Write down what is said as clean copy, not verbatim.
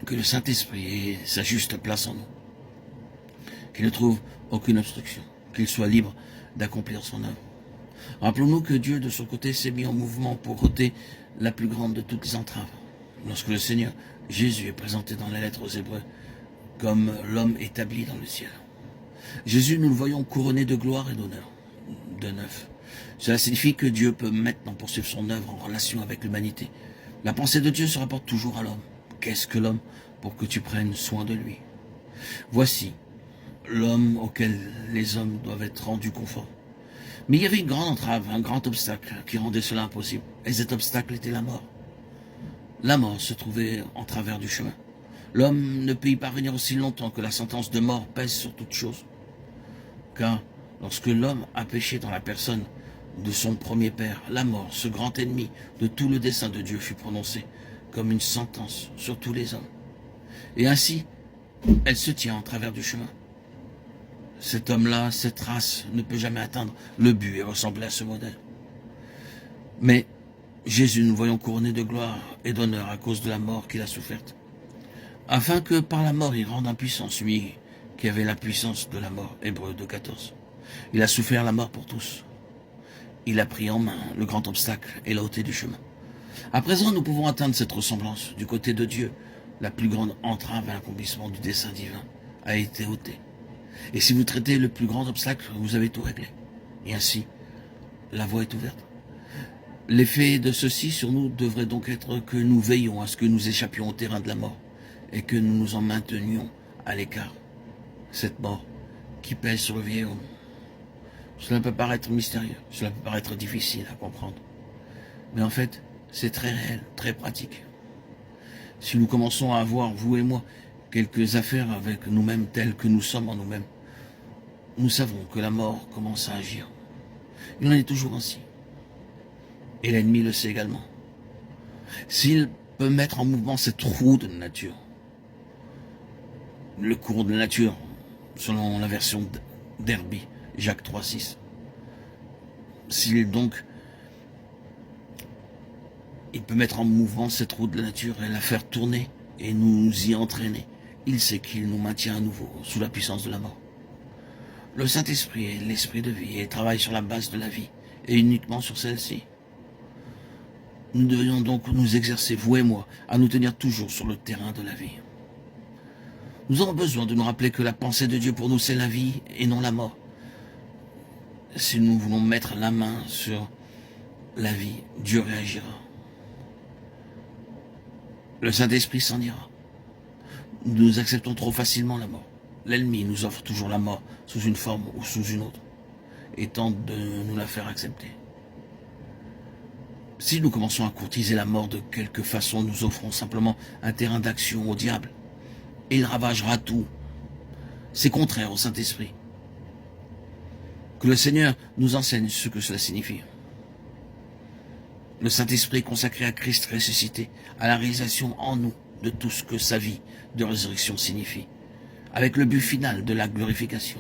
que le Saint-Esprit ait sa juste place en nous, qu'il ne trouve aucune obstruction, qu'il soit libre d'accomplir son œuvre. Rappelons-nous que Dieu, de son côté, s'est mis en mouvement pour ôter la plus grande de toutes les entraves. Lorsque le Seigneur Jésus est présenté dans la lettre aux Hébreux comme l'homme établi dans le ciel. Jésus, nous le voyons couronné de gloire et d'honneur, de neuf. Cela signifie que Dieu peut maintenant poursuivre son œuvre en relation avec l'humanité. La pensée de Dieu se rapporte toujours à l'homme. Qu'est-ce que l'homme pour que tu prennes soin de lui? Voici l'homme auquel les hommes doivent être rendus conformes. Mais il y avait une grande entrave, un grand obstacle qui rendait cela impossible. Et cet obstacle était la mort. La mort se trouvait en travers du chemin. L'homme ne peut y parvenir aussi longtemps que la sentence de mort pèse sur toute chose. Car lorsque l'homme a péché dans la personne de son premier père, la mort, ce grand ennemi de tout le dessein de Dieu, fut prononcée comme une sentence sur tous les hommes. Et ainsi, elle se tient en travers du chemin. Cet homme-là, cette race, ne peut jamais atteindre le but et ressembler à ce modèle. Mais Jésus, nous voyons couronné de gloire et d'honneur à cause de la mort qu'il a soufferte, afin que par la mort il rende impuissant celui qui avait la puissance de la mort. Hébreux 2,14. Il a souffert la mort pour tous. Il a pris en main le grand obstacle et l'a ôté du chemin. À présent, nous pouvons atteindre cette ressemblance. Du côté de Dieu, la plus grande entrave à l'accomplissement du dessein divin a été ôtée. Et si vous traitez le plus grand obstacle, vous avez tout réglé. Et ainsi, la voie est ouverte. L'effet de ceci sur nous devrait donc être que nous veillons à ce que nous échappions au terrain de la mort et que nous nous en maintenions à l'écart. Cette mort qui pèse sur le vieil homme. Cela peut paraître mystérieux, cela peut paraître difficile à comprendre. Mais en fait, c'est très réel, très pratique. Si nous commençons à avoir, vous et moi, quelques affaires avec nous-mêmes telles que nous sommes en nous-mêmes, nous savons que la mort commence à agir. Il en est toujours ainsi. Et l'ennemi le sait également. S'il peut mettre en mouvement cette roue de nature, le cours de la nature, selon la version d'Herbie, Jacques 3,6. S'il donc, il peut mettre en mouvement cette roue de la nature et la faire tourner et nous y entraîner, il sait qu'il nous maintient à nouveau sous la puissance de la mort. Le Saint-Esprit est l'esprit de vie et travaille sur la base de la vie et uniquement sur celle-ci. Nous devrions donc nous exercer, vous et moi, à nous tenir toujours sur le terrain de la vie. Nous avons besoin de nous rappeler que la pensée de Dieu pour nous, c'est la vie et non la mort. Si nous voulons mettre la main sur la vie, Dieu réagira. Le Saint-Esprit s'en ira. Nous acceptons trop facilement la mort. L'ennemi nous offre toujours la mort sous une forme ou sous une autre et tente de nous la faire accepter. Si nous commençons à courtiser la mort de quelque façon, nous offrons simplement un terrain d'action au diable. Et il ravagera tout. C'est contraire au Saint-Esprit. Que le Seigneur nous enseigne ce que cela signifie. Le Saint-Esprit est consacré à Christ ressuscité, à la réalisation en nous de tout ce que sa vie de résurrection signifie, avec le but final de la glorification.